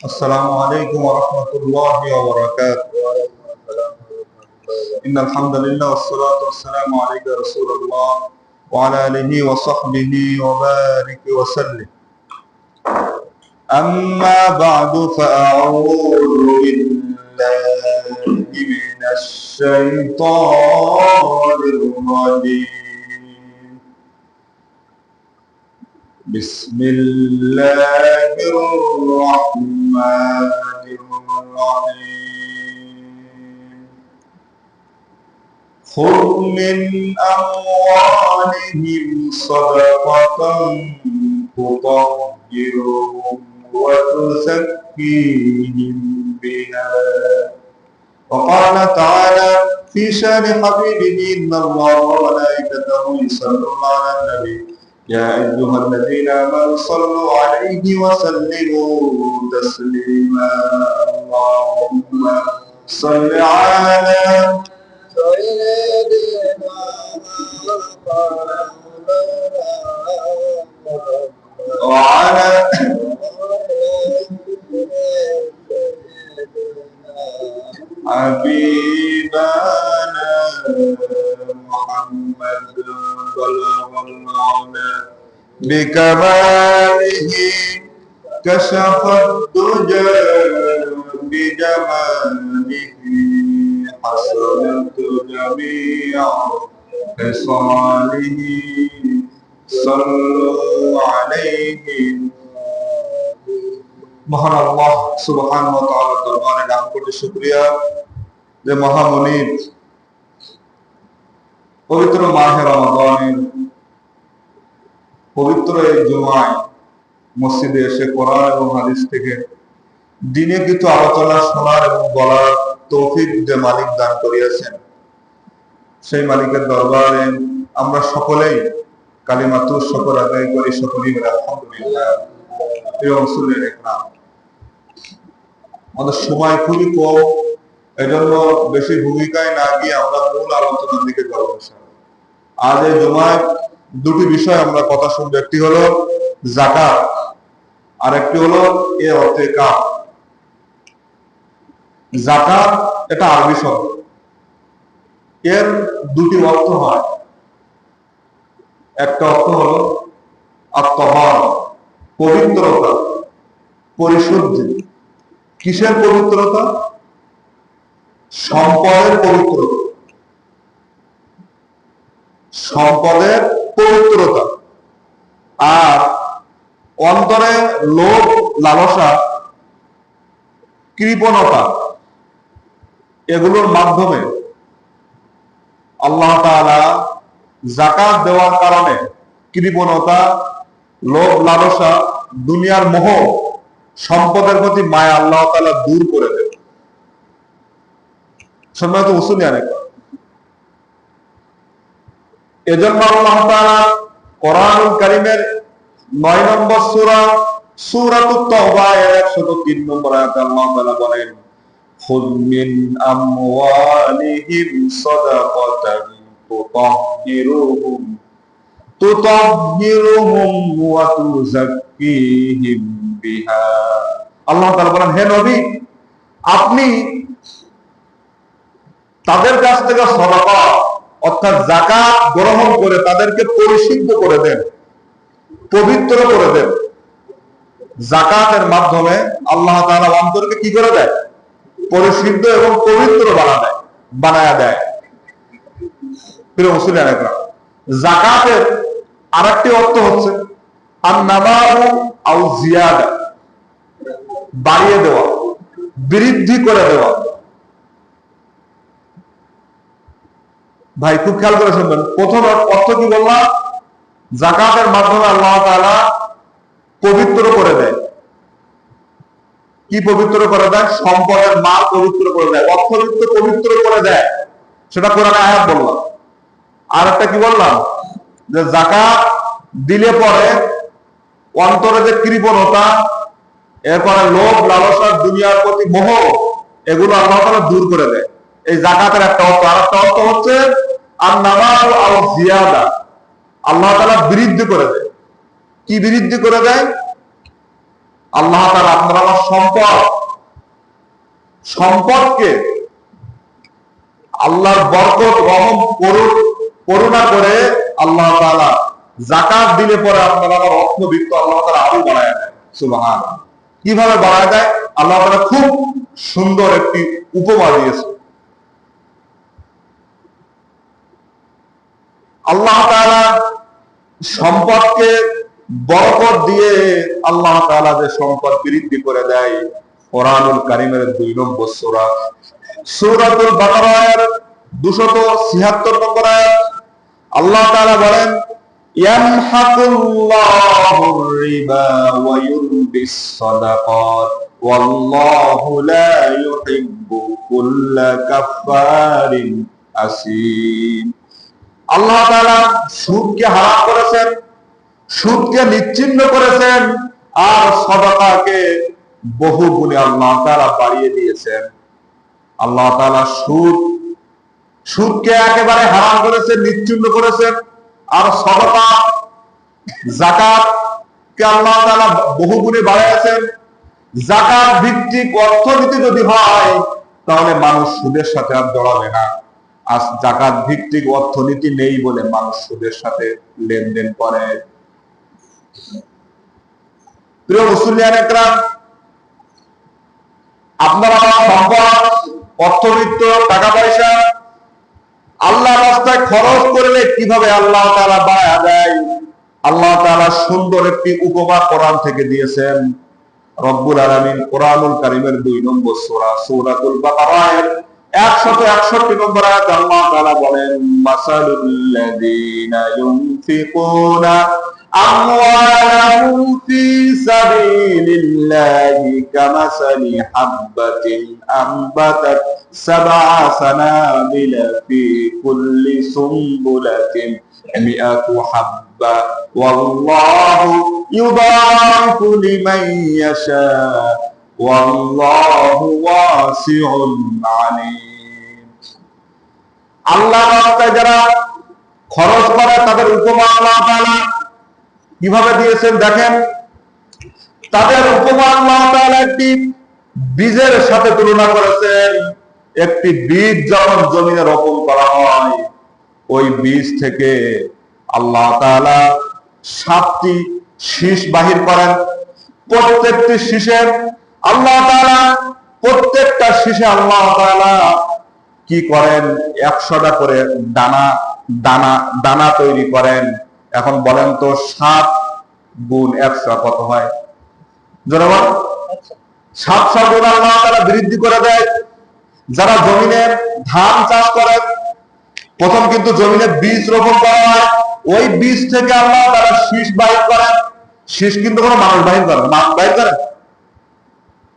السلام عليكم ورحمة الله وبركاته. إن الحمد لله والصلاة والسلام عليك يا رسول الله وعلى آله وصحبه وبارك وسلم. أما بعد فأعوذ بالله من الشيطان الرجيم. بسم الله الرحمن الرحيم. خذ من أموالهم صدقة تطهرهم وتزكيهم بها. وقال تعالى في شان حبيبه إن الله وملائكته يصلون على النبي يا أيها الذين آمنوا صلوا عليه وسلموا تسليما. اللهم صل على سيدنا وعلى حبيبنا محمد بلغ المعنى بكماله كشف الدجى بجماله حسنت جميع خصاله صلوا عليه. মহান আল্লাহ সুবহানাহু ওয়া তাআলার দরবারে লাখ কোটি শুকরিয়া যে মহামনির পবিত্র মাহে রমাদানের পবিত্র এই জুমায় মসজিদে এসে কোরআন এবং হাদিস থেকে দিনে কিছু আলোচনা শোনার এবং বলার তৌফিক যে মালিক দান করিয়াছেন, সেই মালিকের দরবারে আমরা সকলেই কালিমাতুর শুকর আদায় করি। সকলেই বলে আলহামদুলিল্লাহ। প্রিয় রাসূলের একরাম, আমাদের সময় খুবই কম, এজন্য বেশি ভূমিকায় না গিয়ে আমরা মূল আলোচনার দিকে যাব। আজ এই জুমায় দুটি বিষয় আমরা কথা শুনবো, একটি হলো যাকাত আর একটি হলো ইতিকাফ। যাকাত এটা আরবি শব্দ, এর দুটি অর্থ হয়। একটা অর্থ হলো আত-তাহারা, পবিত্রতা, পরিশুদ্ধি। কিসের পবিত্রতা? সম্পদের পবিত্রতা। সম্পদের পবিত্রতা আর অন্তরে লোভ, লালসা, কৃপণতা, এগুলোর মাধ্যমে আল্লাহ তাআলা যাকাত দেওয়ার কারণে কৃপণতা, লোভ, লালসা, দুনিয়ার মোহ, সম্পদের প্রতি মায়া আল্লাহ তাআলা দূর করে দেন। সম্মানিত মুসলিম, এজন্য আল্লাহ তাআলা কোরআনুল কারীমের 9 নম্বর সূরা সূরাতুত তাওবা এর 103 নম্বর আয়াতে আল্লাহ তাআলা বলেন, খুয মিন আমওয়ালিহিম সাদাকাতান তুতাহহিরুহুম ওয়া তুযাক্কিহিম বিহা। আল্লাহ তাআলা বলেন, হে নবী, আপনি তাদের কাছ থেকে সদাকা অর্থাৎ যাকাত গ্রহণ করে তাদেরকে পরিশুদ্ধ করে দেন, পবিত্র করে দেন। যাকাতের মাধ্যমে আল্লাহ তাআলা অন্তরকে কি করে দেয়? পরিশুদ্ধ এবং পবিত্র বানায়া দেয়। প্রিয় মুসলিম, যাকাতের আরেকটি অর্থ হচ্ছে আন-নামাউ আও জিয়াদা, বাড়িয়ে দেওয়া, বৃদ্ধি করে দেওয়া। ভাই খুব খেয়াল করে শুনবেন, প্রথম অর্থ কি বললাম? যাকাতের মাধ্যমে আল্লাহ তাআলা পবিত্র করে দেয়। কি পবিত্র করে দেয়? সম্পদের মাল পবিত্র করে দেয়, অর্থবিত্ত পবিত্র করে দেয়। সেটা কোরআনে আয়াত বললাম। আর একটা কি বললাম? যে যাকাত দিলে পরে অন্তরে যে কৃপণতা, এরপরে লোভ, লালসা, দুনিয়ার প্রতি মোহ, এগুলো আল্লাহ তাআলা দূর করে দেয়। এই যাকাতের একটা অর্থ। আর একটা অর্থ হচ্ছে আন-নামাউ আও জিয়াদা, আল্লাহ তাআলা বৃদ্ধি করে দেয়। কি বৃদ্ধি করে দেয়? আল্লাহ তাআলা আপনার আমার সম্পদকে আল্লাহর বরকত রহম করুণা করে আল্লাহ তাআলা যাকাত দিলে পরে আপনার আমার অর্থবিত্ত আল্লাহ তাআলা আরো বাড়ায় দেয়। সুবহানাল্লাহ। কিভাবে বাড়ায় দেয়? আল্লাহ তাআলা খুব সুন্দর একটি উপমা দিয়েছে। আল্লাহ তাআলা সম্পদকে বরকত দিয়ে আল্লাহ তাআলা যে সম্পদ বৃদ্ধি করে দেয়, কোরআনুল কারীমের 2 নম্বর সূরা সূরাতুল বাকারার 276 নম্বর আয়াত আল্লাহ তাআলা বলেন, ইয়ামহাকুল্লাহুর রিবা ওয়া ইউরবিস সাদাকাত ওয়াল্লাহু লা ইউহিব্বু কুল্লা কাফফারিন আসীম। আল্লাহ তাআলা সুদকে হারাম করেছেন, সুদকে নিশ্চিহ্ন করেছেন, আর সাদাকাকে বহু গুণে আল্লাহ তাআলা বাড়িয়ে দিয়েছেন। আল্লাহ তাআলা সুদকে একেবারে হারাম করেছেন, নিশ্চিহ্ন করেছেন, আর সাদাকা যাকাতকে আল্লাহ তাআলা বহু গুণে বাড়িয়েছেন। যাকাত ভিত্তিক অর্থনীতি যদি হয় তাহলে মানুষ সুদের সাথে আর জড়াবে না। আজ যাকাত ভিত্তিক অর্থনীতি নেই বলে মানুষ সুদের সাথে লেনদেন করে। প্রিয় মুসলিয়ান একরাম, আপনারা সম্পদ, অর্থবিত্ত, টাকা পয়সা আল্লাহ রাস্তায় খরচ করলে কিভাবে আল্লাহ তাআলা বাড়ায়া দেয়, আল্লাহ তাআলা সুন্দর একটি উপমা কোরআন থেকে দিয়েছেন। রব্বুল আলামিন কোরআনুল কারীমের 2 নম্বর সূরা সূরাতুল বাকারার 161 নম্বর আয়াত আল্লাহ তাআলা বলেন, মাসালুল লাযীনা ইউনফিকুনা আমওয়ালাহুম ফি সাবিলিল্লাহি কামাসালি হাববাতিন আম্বাতাত সাবআ সানাবিলা ফি কুল্লি সুমবুলাতিন মিআতু হাব্বা ওয়াল্লাহু ইউদাইফু লিমান ইয়াশা ওয়াল্লাহু ওয়াসিউন আলীম। আল্লাহর রাস্তায় যারা খরচ করে তাদের উপমা আল্লাহ তাআলা কিভাবে দিয়েছেন দেখেন। তাদের উপমা আল্লাহ তাআলা একটি বীজের সাথে তুলনা করেছেন। একটি বীজ যখন জমিনে রোপণ করা হয়, ওই বীজ থেকে আল্লাহ তাআলা 7টি শীষ বাহির করেন। প্রত্যেকটি শীষের আল্লাহ তাআলা প্রত্যেকটা শীষে আল্লাহ তাআলা কি করেন, 100টা করে দানা দানা দানা তৈরি করেন। এখন বলেন তো 7 গুণ 100 কত হয়? জনগণ 700 গুণ আল্লাহ তাআলা বৃদ্ধি করে দেয়। যারা জমিনে ধান চাষ করে, প্রথম কিন্তু জমিনে বীজ রোপণ করা হয়, ওই বীজ থেকে আল্লাহ তাআলা শীষ বাহির করেন। শীষ কিন্তু কোনো মানুষ বাহির করে, মানুষ বাহির করে।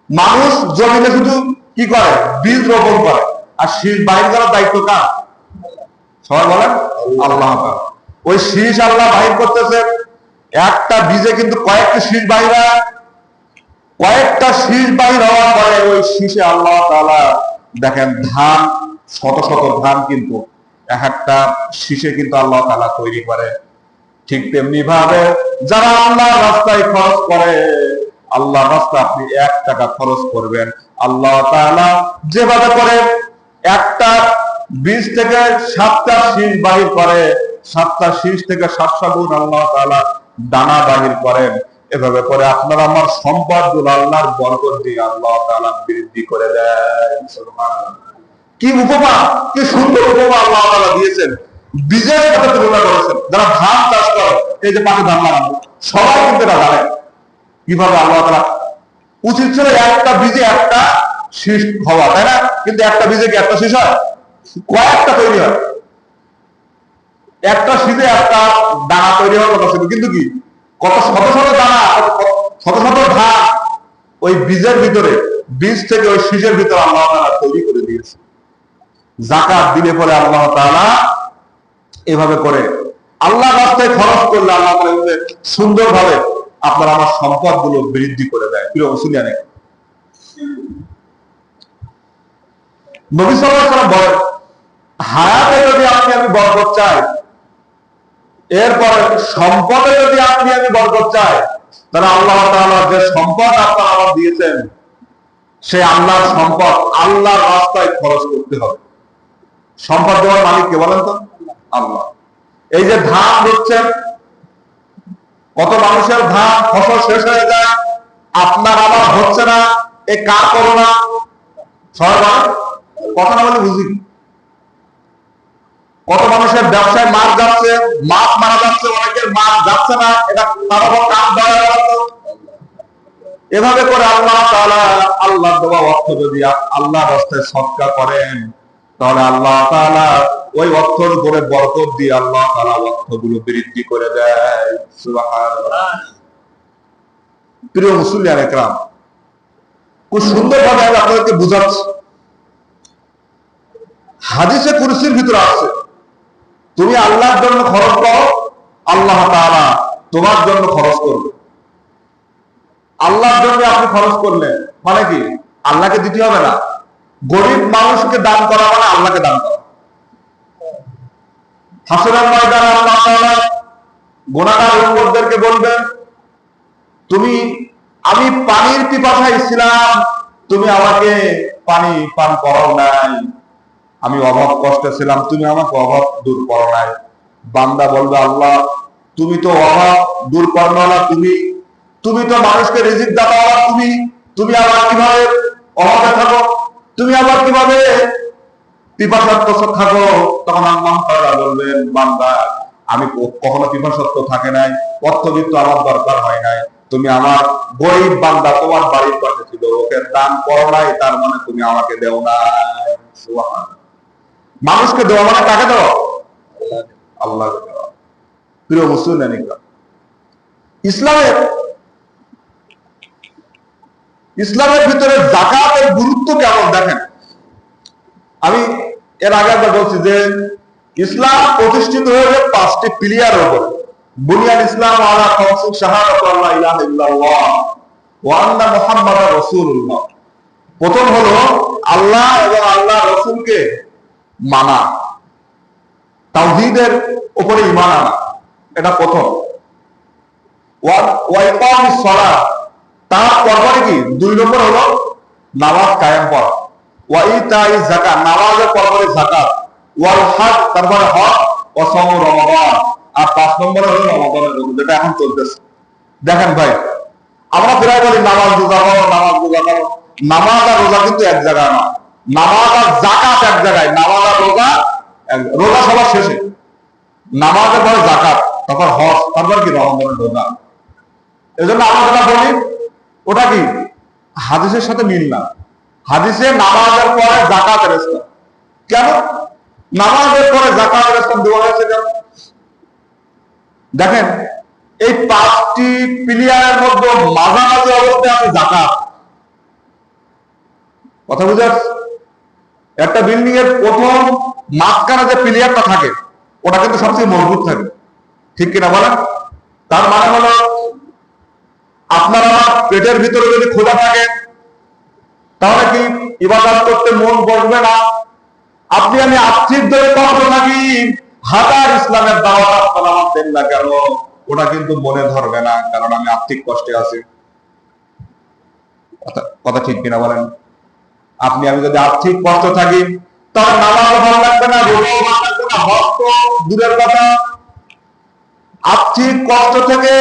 মানুষ জমিনে শুধু কি করে, বীজ রোপণ করে, আর শীষ বাহির করার দায়িত্ব কার? সবাই বলেন আল্লাহ তাআলা। ওই শীষ আল্লাহ বাহির করতেছে। একটা বীজে কিন্তু কয়েকটা শীষ বাহির হয়। কয়েকটা শীষ বাহির হওয়ার পরে ওই শীষে আল্লাহ তাআলা দেখেন ধান, শত শত ধান কিন্তু এক একটা শীষে কিন্তু আল্লাহ তাআলা তৈরি করে। ঠিক তেমনি ভাবে যারা আল্লাহর রাস্তায় খরচ করে, আল্লাহর রাস্তায় আপনি 1 টাকা খরচ করবেন, আল্লাহ তাআলা যেভাবে করে একটা বীজ থেকে 7টা শীষ বাহির করে, 7টা শীষ থেকে 700 গুণ আল্লাহ তাআলা দানা বাহির করেন। এভাবে করে আপনার আমার সম্পদগুলো আল্লাহর বরকত দিয়ে আল্লাহ তাআলা বৃদ্ধি করে দেয়। সুবহানাল্লাহ। কি উপমা, কি সুন্দর উপমা আল্লাহ তাআলা দিয়েছেন। বীজের সাথে তুলনা করেছেন। যারা ধান চাষ করে, এই যে পাশে ধান লাগানো, সবাই কিন্তু এটা জানে কিভাবে আল্লাহ তাআলা। উচিত ছিল একটা বীজে একটা শীষ হওয়া, তাই না? কিন্তু একটা বীজে কি একটা শীষ হয়? কয়েকটা তৈরি হয়। একটা শীষে একটা দানা তৈরি হওয়ার কথা ছিল, কিন্তু কি কত শত শত দানা, শত শত ধান ওই বীজের ভিতরে, বীজ থেকে ওই শীষের ভিতরে আল্লাহ তাআলা তৈরি করে দিয়েছে। যাকাত দিলে পরে আল্লাহ তাআলা এভাবে করে আল্লাহর রাস্তায় খরচ করলে আল্লাহ তাআলা সুন্দরভাবে আপনার আমার সম্পদগুলো বৃদ্ধি করে দেয়। প্রিয় মুসলিয়ান, নবী সাল্লাল্লাহু আলাইহি ওয়াসাল্লাম বলেন, হায়াতে যদি আপনি আমি বরকত চাই, এরপর সম্পদে যদি আপনি আমি বরকত চাই, তারা আল্লাহ তাআলা যে সম্পদ আপনারা আমার দিয়েছেন, সে আল্লাহর সম্পদ আল্লাহর রাস্তায় খরচ করতে হবে। সম্পদ দেওয়ার মালিক কে বলেন তো? আল্লাহ। এই যে ধান দিচ্ছেন, কত মানুষের ধান ফসল শেষ হয়ে যায়, আপনার আবার হচ্ছে না, এ কার করোনা? সবাই কথা না বলে বুঝি। কত মানুষের ব্যবসায় মাছ যাচ্ছে, মাছ মারা যাচ্ছে, অনেকের মাছ যাচ্ছে না, এটা তার উপর কাজ দেওয়া। এভাবে করে আল্লাহ তাআলা আল্লাহ দেওয়া অর্থ যদি আল্লাহর রাস্তায় সদকা করেন, তাহলে আল্লাহ তাআলা ওই অর্থের উপরে বরকত দিয়ে আল্লাহ তাআলা অর্থগুলো বৃদ্ধি করে দেয়। সুবহানাল্লাহ। প্রিয় মুসলিয়ান একরাম, খুব সুন্দরভাবে আমি আপনাদেরকে বুঝাচ্ছি। হাদিসে কুরসির ভিতরে আছে, তুমি আল্লাহর জন্য খরচ করো, আল্লাহ তাআলা তোমার জন্য খরচ করবে। আল্লাহর জন্য আপনি খরচ করলেন মানে কি? আল্লাহকে দিতে হবে না। গরিব মানুষকে দান করা মানে আল্লাহকে দান করা। হাসরের ময়দানে আল্লাহ তাআলা গুনাহগার উম্মতদেরকে বলবেন, আমি পানির পিপাসায় ছিলাম, তুমি আমাকে পানি পান করাও নাই। আমি অভাব কষ্টে ছিলাম, তুমি আমাকে অভাব দূর করো নাই। বান্দা বলবে, আল্লাহ তুমি তো অভাব দূর করো না, তুমি তো মানুষকে রিজিক দাও, তুমি আবার কিভাবে অভাবে থাকো, তুমি আবার কিভাবে পিপাসার্থ থাকো? তখন আল্লাহ তাআলা বলবেন, বান্দা আমি কখনো পিপাসার্থ থাকে নাই, অর্থবিত্ত আমার দরকার হয় নাই, তুমি আমার গরিব বান্দা তোমার বাড়ির পাশে ছিল, ওকে দান করো নাই, তার মানে তুমি আমাকে দেও নাই। সুবহানাল্লাহ। মানুষকে দেওয়া মানে কাকে দেওয়া? আল্লাহকে দেওয়া। প্রিয় মুসলিম, ইসলামের ভিতরে যাকাতের গুরুত্ব কেমন দেখেন। আমি এর আগে একবার বলছি যে ইসলাম প্রতিষ্ঠিত হয়েছে 5টি পিলারের উপর। বুনিয়াল ইসলাম আলা খামসি শাহাদাতু আল্লা ইলাহা ইল্লাল্লাহ ওয়া আন্না মুহাম্মাদার রাসূলুল্লাহ। প্রথম হলো আল্লাহ এবং আল্লাহর রাসূলকে মানা, তাওহীদের উপরে ঈমান আনা, এটা প্রথম। ওয়া ইকামিস সালাত, তারপরে কি 2 নম্বর হলো নামাজ কায়েম করা। ওয়া ইতাইজ যাকাত, নামাজের পরে যাকাত। ওয়াল হজ, তারপরে হজ। ওয়া সাওম রমাদান, আর 5 নম্বরে হলো রমাদানের রোজা, যেটা এখন চলতেছে। দেখেন ভাই, আমরা প্রায় বলি নামাজ রোজা করো, নামাজ রোজা করো। নামাজ আর রোজা কিন্তু এক জায়গায় না। নামাজ আর যাকাত এক জায়গায়, নামাজ আর রোজা রোজা সবার শেষে, নামাজের পরে যাকাত, তারপর হজ, তারপর কি রমাদানের রোজা। এজন্য আমরা যেটা বলি ওটা কি হাদিসের সাথে মিল না। হাদিসে নামাজের পরে যাকাতের স্থান, কেন নামাজের পরে যাকাতের স্থান দেওয়া হয়েছে কেন? দেখেন, এই 5টি পিলারের মধ্যে মাঝামাঝি অবস্থায় আছে যাকাত। কথা বুঝে আসছে? একটা বিল্ডিং এর প্রথম মাঝখানে যে পিলারটা থাকে ওটা কিন্তু সবচেয়ে মজবুত থাকে, ঠিক কিনা বলেন? তার মানে হলো আপনার আমার পেটের ভিতরে যদি ক্ষুধা থাকে তাহলে কি ইবাদত করতে মন বসবে না? আপনি আমি আর্থিক ধরে কষ্ট থাকি, হাজার ইসলামের দাওয়াত আপনারা আমার দেন না কেন, ওটা কিন্তু মনে ধরবে না, কারণ আমি আর্থিক কষ্টে আছি। কথা ঠিক কিনা বলেন? আপনি আমি যদি আর্থিক কষ্ট থাকি তাহলে নামাজও ভালো লাগবে না, রোজাও ভালো লাগবে না, হজ তো দূরের কথা। আর্থিক কষ্ট থেকে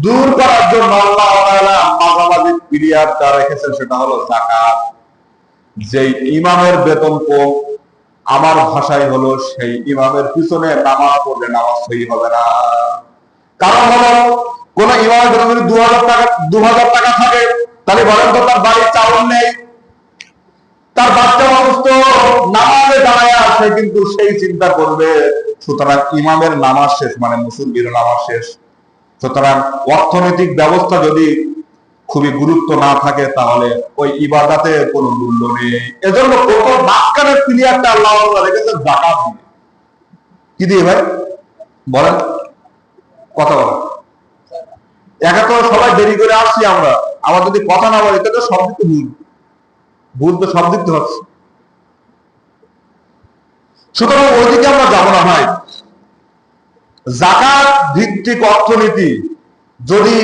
দূর করার জন্য আল্লাহ তাআলা মাঝামাঝি পিরিয়ডটা রেখেছেন, সেটা হলো যাকাত। যেই ইমামের বেতন কম, আমার ভাষায় হলো সেই ইমামের পিছনে নামাজ পড়লে নামাজ সহি হবে না। কারণ হলো কোন ইমামের বেতন যদি 2000 টাকা থাকে, তাহলে বলেন তো তার বাড়ির চাউল নেই, তার বাচ্চা অসুস্থ, নামাজে দাঁড়ায় আসে, কিন্তু সেই চিন্তা করবে। সুতরাং ইমামের নামাজ শেষ মানে মুসল্লির নামাজ শেষ। সুতরাং অর্থনৈতিক ব্যবস্থা যদি খুবই গুরুত্ব না থাকে তাহলে ওই ইবাদতে কোনো মূল্য নেই। এজন্য প্রথম মাঝখানের পিলিয়ারটা আল্লাহ রেখেছেন যাকাত দিয়ে। কি দিয়ে ভাই বলেন? কথা বলেন। একা তো সবাই দেরি করে আসছি আমরা, আমার যদি কথা না বলি তাহলে সব দিক ভুল, ভুল তো সব দিক হচ্ছে। সুতরাং ওইদিকে আমরা যাবো না ভাই। যাকাত ভিত্তিক অর্থনীতি যদি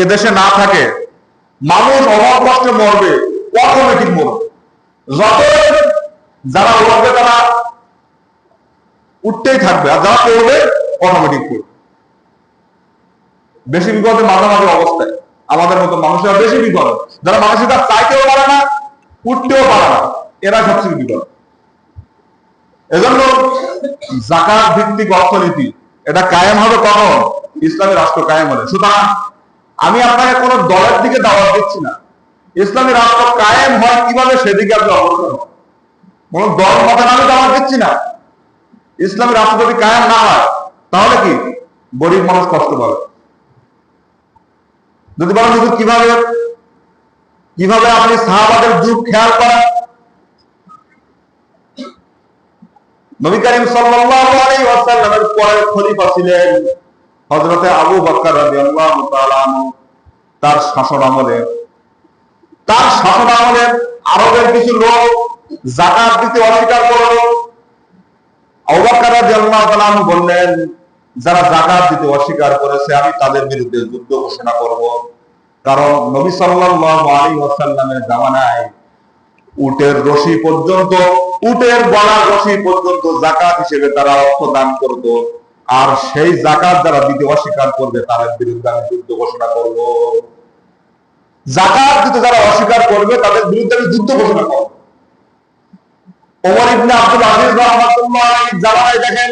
এদেশে না থাকে, মানুষ অভাব কষ্টে মরবে, অটোমেটিক মরবে। যত যারা উঠবে তারা উঠতেই থাকবে, আর যারা পড়বে অটোমেটিক পড়বে। বেশি বিপদে মাঝামাঝি অবস্থায় আমাদের মতো মানুষেরা বেশি বিপদ, যারা মানুষের কাছে চাইতেও পারে না, উঠতেও পারে না, এরা সবচেয়ে বিপদ। এজন্য যাকাত ভিত্তিক অর্থনীতি এটা কায়েম হবে কখন? ইসলামী রাষ্ট্র কায়েম হলে। সুতরাং আমি আপনাকে কোন দলের দিকে দাওয়াত দিচ্ছি না, ইসলামী রাষ্ট্র কায়েম হয় কিভাবে সেদিকে আপনি অবস্থান। কোন দল মতে আমি দাওয়াত দিচ্ছি না। ইসলামী রাষ্ট্র যদি কায়েম না হয় তাহলে কি গরিব মানুষ কষ্ট পাবে। যদি বলেন কিভাবে কিভাবে আপনি সাহাবাদের যুগ খেয়াল করেন, নবী করিম সাল্লাল্লাহু আলাইহি ওয়াসাল্লামের পরের খলিফা ছিলেন হযরতে আবু বকর রাদিয়াল্লাহু তাআলা আনহু। তার শাসন আমলে আরবের কিছু লোক যাকাত দিতে অস্বীকার করলো। আবু বকর রাদিয়াল্লাহু তাআলা আনহু বললেন, যারা যাকাত দিতে অস্বীকার করেছে আমি তাদের বিরুদ্ধে যুদ্ধ ঘোষণা করব। কারণ নবী সাল্লাল্লাহু আলাইহি ওয়াসাল্লামের জামানায় উটের রশি পর্যন্ত, উটের গলার রশি পর্যন্ত যাকাত হিসেবে তারা অর্থ দান করত। আর সেই যাকাত যারা দিতে অস্বীকার করবে তাদের বিরুদ্ধে আমি যুদ্ধ ঘোষণা করব। যাকাত দিতে যারা অস্বীকার করবে তাদের বিরুদ্ধে আমি যুদ্ধ ঘোষণা করব। ওমর ইবনে আব্দুল আজিজ রাহমাতুল্লাহ আলাইহি জামানায় দেখেন,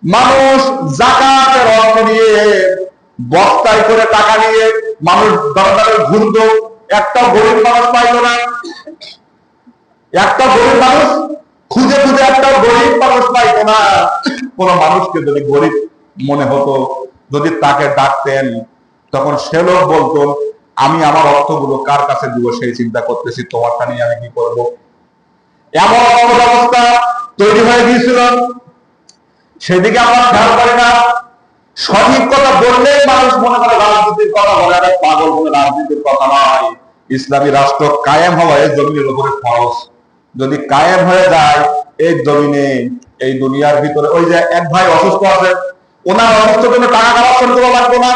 মানুষ যাকাতের অর্থ নিয়ে বস্তায় করে টাকা নিয়ে মানুষ দরদারে ঘুরতো, একটা গরিব মানুষ পাইল না। একটা গরিব মানুষ খুঁজে খুঁজে একটা গরিব মানুষ পাইতো না। কোন মানুষকে যদি গরিব মনে হতো, যদি তাকে ডাকতেন, তখন সে লোক বলতো, আমি আমার অর্থগুলো কার কাছে দিব সেই চিন্তা করতেছি, তোমারটা নিয়ে আমি কি করব। এমন অবস্থা তৈরি হয়ে গিয়েছিল, সেদিকে আমরা খেয়াল করি না। সঠিক কথা বললেই মানুষ মনে করে রাজনীতির কথা বলে, আরে পাগল বলে রাজনীতির কথা নয়। ইসলামী রাষ্ট্র কায়েম হওয়া এই জমিনের উপরে ফরজ। যদি কায়েম হয়ে যায় এই জমিনে, এই দুনিয়ার ভিতরে, ওই যে এক ভাই অসুস্থ আছে, ওনার অসুস্থর জন্য টাকা কালেকশন করা লাগবে না,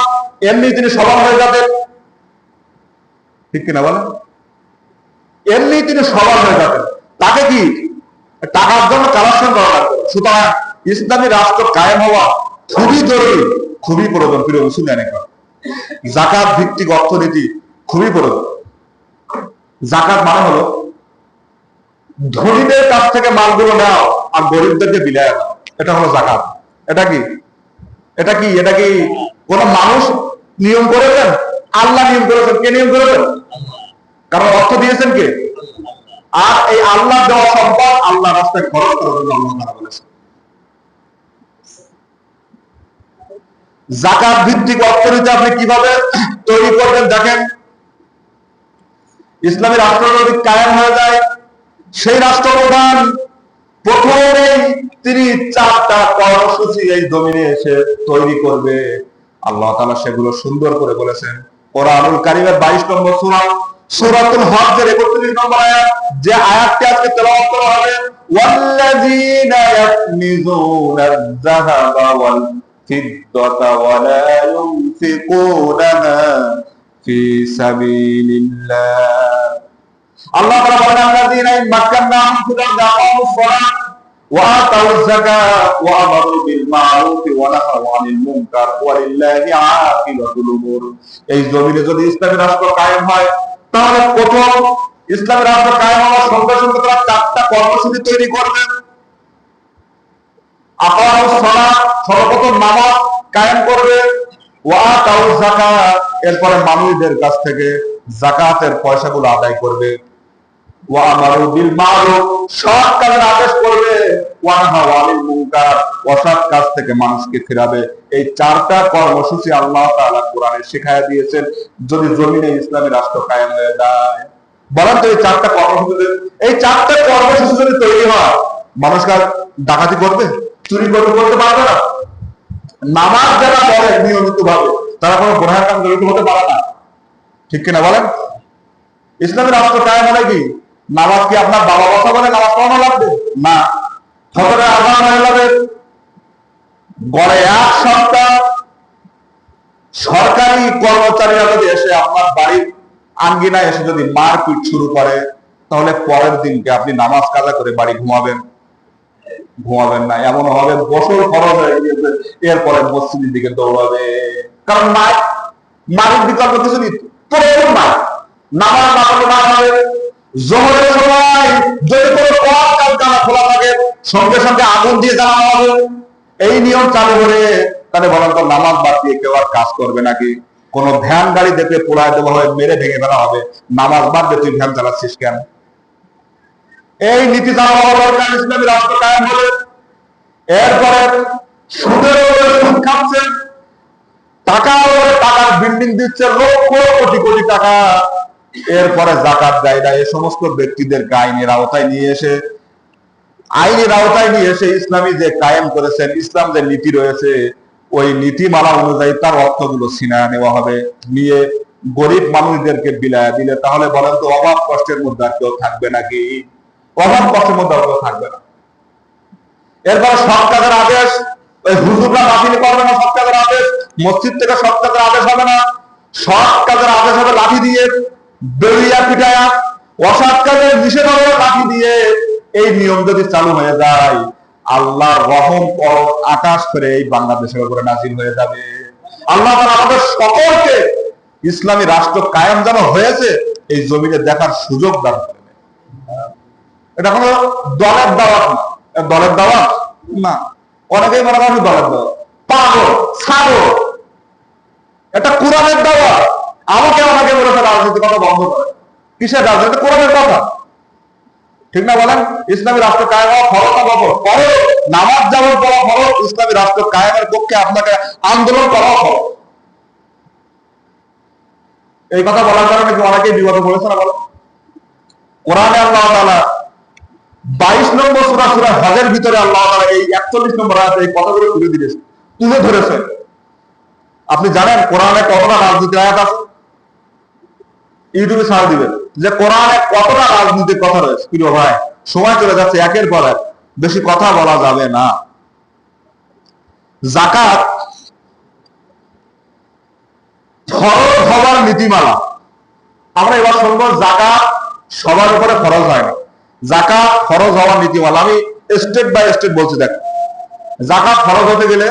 এমনি তিনি সবল হয়ে যাবেন, ঠিক কিনা বলেন? এমনি তিনি সবল হয়ে যাবেন, তাকে কি টাকার জন্য কালেকশন করা লাগবে। সুতরাং ইসলামী রাষ্ট্র কায়েম হওয়া খুবই জরুরি, খুবই প্রয়োজন। প্রিয় মুসলিম, যাকাত ভিত্তিক অর্থনীতি খুবই প্রয়োজন। যাকাত মানে হলো ধনীদের কাছ থেকে মালগুলো নাও আর গরিবদেরকে বিলায় দাও, এটা হলো যাকাত। এটা কি এটা কি এটা কি কোন মানুষ নিয়ম করেছেন? আল্লাহ নিয়ম করেছেন। কে নিয়ম করেছেন? কারণ অর্থ দিয়েছেন কে? আর এই আল্লাহ দেওয়া সম্পদ আল্লাহ রাস্তায় খরচ করার জন্য আল্লাহ তাআলা বলেছেন। যাকাত ভিত্তিক অর্থনীতি আপনি কিভাবে তৈরি করবেন দেখেন। ইসলামী রাষ্ট্র যদি কায়েম হয়ে যায়, সেই রাষ্ট্রপ্রধান প্রথমেই তিনি 4টা কর্মসূচি এই জমিনে এসে তৈরি করবে। আল্লাহ তাআলা সেগুলো সুন্দর করে বলেছেন কোরআনুল কারীমের 22 নম্বর সূরা সূরাতুল হজ্জের 31 নম্বর আয়াত, যে আয়াতটি আজকে তেলাওয়াত করা হবে, ওয়াল্লাযীনা ইয়াকনিজুনাজ যাহাবা ওয়াল ফিদ্দাতা ওয়া লা ইউনফিকুনাহা ফি সাবিলিল্লাহ। আল্লাহ তাআলা বলেন, আল্লাযীনা মাক্কান্নাহুম ফিল আরদি আকামুস সালাত ওয়া আতাউয যাকাত ওয়া আমারু বিল মা'রুফি ওয়া নাহাউ আনিল মুনকার ওয়া লিল্লাহি আকিবাতুল উমুর। এই জমিনে যদি ইসলামী রাষ্ট্র কায়েম হয়, তাহলে প্রথম ইসলামী রাষ্ট্র কায়েম হওয়ার সঙ্গে সঙ্গে তারা 4টা কর্মসূচি তৈরি করবেন। আকামুস সালাত, সর্বপ্রথম নামাজ কায়েম করবে, ওয়া আতাউয যাকাত, এরপরে মানুষদের কাছ থেকে যাকাতের পয়সাগুলো আদায় করবে, ওয়া আমারু বিল মা'রুফ, সৎ কাজের আদেশ করবে, ওয়া নাহাউ আনিল মুনকার, অসৎ কাজ থেকে মানুষকে ফেরাবে। এই 4টা কর্মসূচি আল্লাহ তাআলা কোরআনে শিখায়া দিয়েছেন যদি জমিনে ইসলামী রাষ্ট্র কায়েম হয়ে যায়। বলেন তো এই 4টা কর্মসূচি, এই 4টা কর্মসূচি যদি তৈরি হয়, মানুষ ডাকাতি করবে, চুরি করতে পারবে না। নামাজ যারা পড়ে নিয়মিত ভাবে তারা কোনো গুনাহের কাজ জড়িত হতে পারে না, ঠিক কিনা বলেন? ইসলামী রাষ্ট্র কায়েম হলে কি নামাজ কি আপনার বাবা কথা বলে নামাজ পড়ানো লাগবে না? ফজরের আযান হয়ে যাবে, গড়ে 1 সপ্তাহ সরকারি কর্মচারীরা যদি এসে আপনার বাড়ির আঙ্গিনায় এসে যদি মারপিট শুরু করে, তাহলে পরের দিনকে আপনি নামাজ কাজা করে বাড়ি ঘুমাবেন? ঘুমাবেন না। এমন হবে বছর খরচ হয়ে গিয়েছে, এরপরে মসজিদের দিকে দৌড়াবে। কারণ মারির বিকল্প কিছু নেই, প্রয়োজন নাই। নামাজ না হলে না হবে। জোহরের সময় যদি কোনো পথ কারখানা খোলা থাকে, সঙ্গে সঙ্গে আগুন দিয়ে জ্বালানো হবে। এই নিয়ম চালু হলে তাহলে বলেন তো নামাজ বাদ দিয়ে কেউ আর কাজ করবে নাকি? কোন ভ্যান গাড়ি দেখে পোড়ায় দেওয়া হবে, মেরে ভেঙে ফেলা হবে, নামাজ বাদ দিয়ে তুই ভ্যান চালাচ্ছিস কেন? এই নীতি চালু হওয়া দরকার ইসলামী রাষ্ট্র কায়েম হলে। এরপরে সুদের উপরে সুদ খাচ্ছে, টাকার উপরে টাকার বিল্ডিং দিচ্ছে, লক্ষ কোটি কোটি টাকা। এরপরে জাকাত দেয় না। এই সমস্ত ব্যক্তিদের আইনের আওতায় নিয়ে এসে ইসলামী যে কায়েম করেছেন, ইসলাম যে নীতি রয়েছে, ওই নীতিমালা অনুযায়ী তার অর্থগুলো ছিনায় নেওয়া হবে, নিয়ে গরিব মানুষদেরকে বিলায় দিলে তাহলে বলেন তো অভাব কষ্টের মধ্যে আর কেউ থাকবে নাকি? অভাব কষ্টের মধ্যে কেউ থাকবে না। এরপর সৎ কাজের আদেশ, ওই হুজুররা বাতিল করবে না। সৎ কাজের আদেশ, মসজিদ থেকে সৎ কাজের আদেশ হবে না। সৎ কাজের আদেশ হবে লাঠি দিয়ে, বেরিয়া পিটায়া। অসৎ কাজের নিষেধ হবে লাঠি দিয়ে। এই নিয়ম যদি চালু হয়ে যায়, আল্লাহর রহম আকাশ করে এই বাংলাদেশের উপরে নাজিল হয়ে যাবে। আল্লাহ তাআলা আমাদের সকলকে ইসলামী রাষ্ট্র কায়েম যেন হয়েছে এই জমিনে দেখার সুযোগ দান করেন। এটা কোনো দলের দাওয়াত না। দলের দাওয়াত না, অনেকেই মনে করেন দলের দাওয়াত, পাগল ছাগল। এটা কোরআনের দাওয়াত। আমাকে বলেছে রাজনীতি কথা বন্ধ করে। কিসের রাজনীতি? কোরআনের কথা, ঠিক না বলেন? ইসলামী রাষ্ট্র কায়েম হওয়া ফরজ না বফরজ? ফরজ। নামাজ যেমন পড়া ফরজ, ইসলামী রাষ্ট্র কায়েমের পক্ষে আপনাকে আন্দোলন করা ফরজ। এই কথা বলার কারণে কি অনেকেই বিপদে পড়েছে না বলেন? কোরআনে আল্লাহ তাআলা 22 নম্বর সূরা সূরা হজের ভিতরে আল্লাহ তাআলা এই 41 নম্বর আয়াতে এই কথাগুলো তুলে ধরেছেন। আপনি জানেন কোরআনে কতটা রাজনীতির আয়াত আছে? ইউটিউবে সার্চ দিবেন যে কোরআনে কতটা রাজনীতির কথা রয়েছে। প্রিয় ভাই, সময় চলে যাচ্ছে, একের পর এক বেশি কথা বলা যাবে না। যাকাত ফরজ হওয়ার নীতিমালা আমরা এবার শুনবো। যাকাত সবার উপরে ফরজ হয় না। যাকাত ফরজ হওয়ার নীতিমালা আমি স্টেপ বাই স্টেপ বলছি। দেখ, যাকাত ফরজ হতে গেলে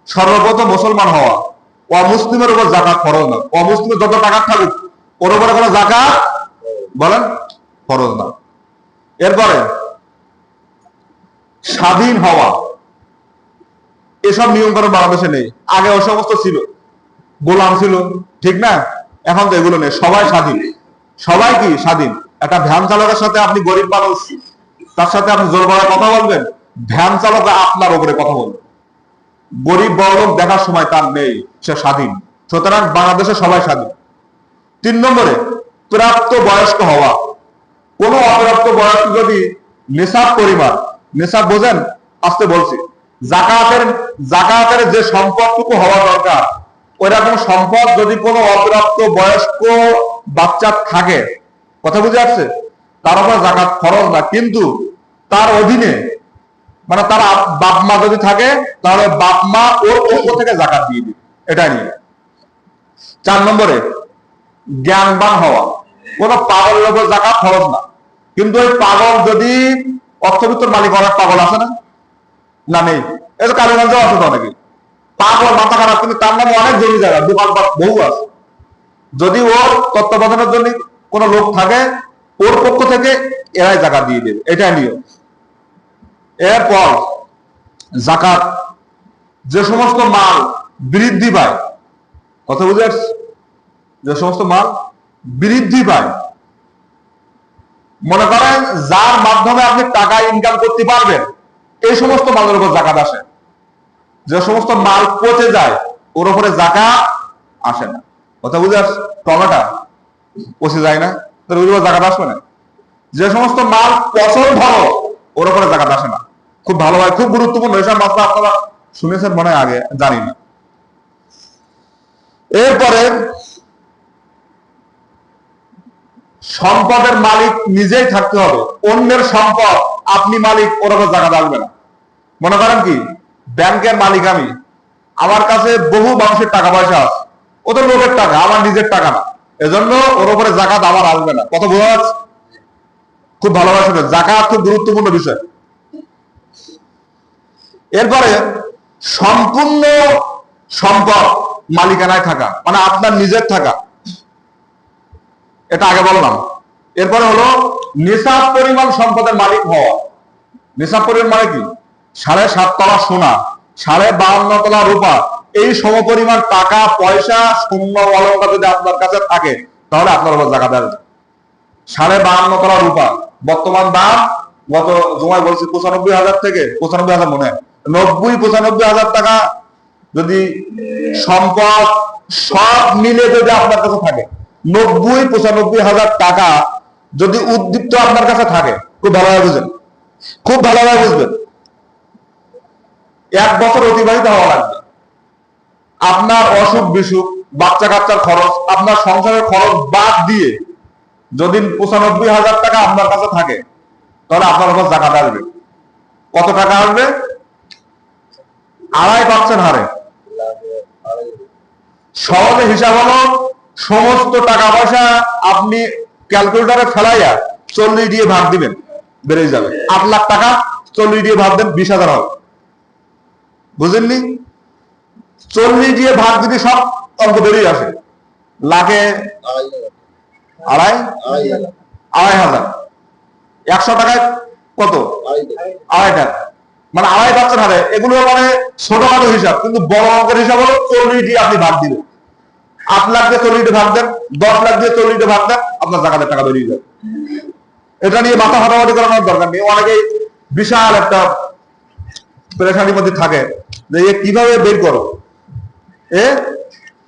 সর্বপ্রথম মুসলমান হওয়া। অমুসলিমের উপর যাকাত ফরজ না। অমুসলিমের যত টাকা থাকুক, ওর উপরে কোনো যাকাত বলেন ফরজ না। এরপরে স্বাধীন হওয়া, এসব নিয়ম কানুন বাংলাদেশে নেই। আগে ওই সমস্ত ছিল, গোলাম ছিল, ঠিক না? এখন তো এগুলো নেই, সবাই স্বাধীন। সবাই কি স্বাধীন? একটা ভ্যান চালকের সাথে আপনি গরিব মানুষ, তার সাথে আপনি জোর গলায় কথা বলবেন? ভ্যান চালক আপনার উপরে কথা বলবে। গরিব বড়লোক দেখার সময় তার নেই, সে স্বাধীন। সুতরাং বাংলাদেশে সবাই স্বাধীন। 3 নম্বরে প্রাপ্ত বয়স্ক হওয়া। কোন অপ্রাপ্ত বয়স্ক যদি নেশাব পরিমাণ, নেশাব বোঝেন? আস্তে বলছি। জাকাতের যে সম্পদটুকু হওয়া দরকার, ওই রকম সম্পদ যদি কোনো অপ্রাপ্ত বয়স্ক বাচ্চা থাকে, কথা বুঝে আসছে, তার উপর জাকাত ফরজ না। কিন্তু তার অধীনে, মানে তার বাপ মা যদি থাকে, তাহলে বাপ মা ওর পক্ষ থেকে জাকাত দিয়ে দিবে। এটাই নিয়ে। 4 নম্বরে জ্ঞানবান হওয়া। কোন পাগলের উপর জাকাত ফরজ না। কিন্তু ওই পাগল যদি অর্থবিত্তর মালিক, অনেক পাগল আছে না? নেই? এটা কালীগঞ্জে আছে তো অনেকে পাগল, মাথা খারাপ, কিন্তু তার নামে অনেক জমি জায়গা, দোকানপাট বহু আছে। যদি ওর তত্ত্বাবধানের জন্য কোন লোক থাকে, ওর পক্ষ থেকে এরাই জাকাত দিয়ে দেবে। এটাই নিয়ম। এরপর জাকাত যে সমস্ত মাল বৃদ্ধি পায়, কথা বুঝে আসছে? যে সমস্ত মাল বৃদ্ধি পায়, মনে করেন যার মাধ্যমে আপনি টাকা ইনকাম করতে পারবেন, এই সমস্ত মালের উপর জাকাত আসে। যে সমস্ত মাল পচে যায়, ওর উপরে জাকাত আসে না। কথা বুঝে আসছে? টমেটো পচে যায় না, তার ওর উপর জাকাত আসবে না। যে সমস্ত মাল পচন ধরো, ওর উপরে জাকাত আসে না। খুব ভালো হয়, খুব গুরুত্বপূর্ণ এসব মাসলা আপনারা শুনেছেন মনে হয়, আগে জানি না। এরপরে সম্পদের মালিক নিজেই থাকতে হবে। অন্যের সম্পদ আপনি মালিক, ওর উপর জাকাত আসবে না। মনে করেন কি, ব্যাংকের মালিক আমি, আমার কাছে বহু মানুষের টাকা পয়সা আছে, ও তো লোকের টাকা, আমার নিজের টাকা না, এজন্য ওর উপরে জাকাত আমার আসবে না। কত বোঝা যাচ্ছে? খুব ভালোভাবে শুনে, জাকাত খুব গুরুত্বপূর্ণ বিষয়। এরপরে সম্পূর্ণ সম্পদ মালিকানায় থাকা, মানে আপনার নিজের থাকা, এটা আগে বললাম। এরপরে হলো নিসাব পরিমাণ সম্পদের মালিক হওয়া। নিসাব পরিমাণ মানে কি? 7.5 তলা সোনা, 52 তলা রূপা, এই সমপরিমাণ টাকা পয়সা শূন্য অলঙ্কার যদি আপনার কাছে থাকে, তাহলে আপনার উপর জাকাত আসবে। 52.5 তলা রূপা বর্তমান দাম, গত জমায় বলছি 95,000 থেকে 95,000 মনে হয়, 90-95,000 টাকা যদি সম্পদ সব মিলে যদি আপনার কাছে থাকে, 90-95,000 টাকা যদি উদ্দীপ্ত আপনার কাছে থাকে, খুব ভালোভাবে বুঝেন, খুব ভালোভাবে বুঝবেন। 1 বছর অতিবাহিত হওয়া লাগবে। আপনার অসুখ বিসুখ, বাচ্চা কাচ্চার খরচ, আপনার সংসারের খরচ বাদ দিয়ে যদি 95,000 টাকা আপনার কাছে থাকে, তাহলে আপনার উপর জাকাত আসবে। কত টাকা আসবে? 2.5% হারে। সহজে হিসাব হলো, সমস্ত টাকা পয়সা আপনি ক্যালকুলেটারে ফেলাইয়া 40 দিয়ে ভাগ দিবেন, বেড়ে যাবে। 8 লাখ টাকা 40 দিয়ে ভাগ দেন, 20,000 হবে। বুঝেননি? 40 দিয়ে ভাগ দিতে সব অঙ্ক বেরিয়ে আসে। লাখে 2,500, 100 টাকায় কত? 2.5 টাকা, মানে 2.5% হারে। এগুলো মানে ছোটখাটো হিসাব, কিন্তু বড় অঙ্কের হিসাব হলো 40 দিয়ে আপনি ভাগ দিবেন। 8 লাখ দিয়ে 40 দিয়ে ভাগ দেন, 10 লাখ দিয়ে 40 দিয়ে ভাগ দেন, আপনার জাকাতের টাকা বেরিয়ে যাবে। এটা নিয়ে মাথা ফাটাফাটি করানোর দরকার নেই। অনেকেই বিশাল একটা পেরেশানির মধ্যে থাকে যে কিভাবে বের করো,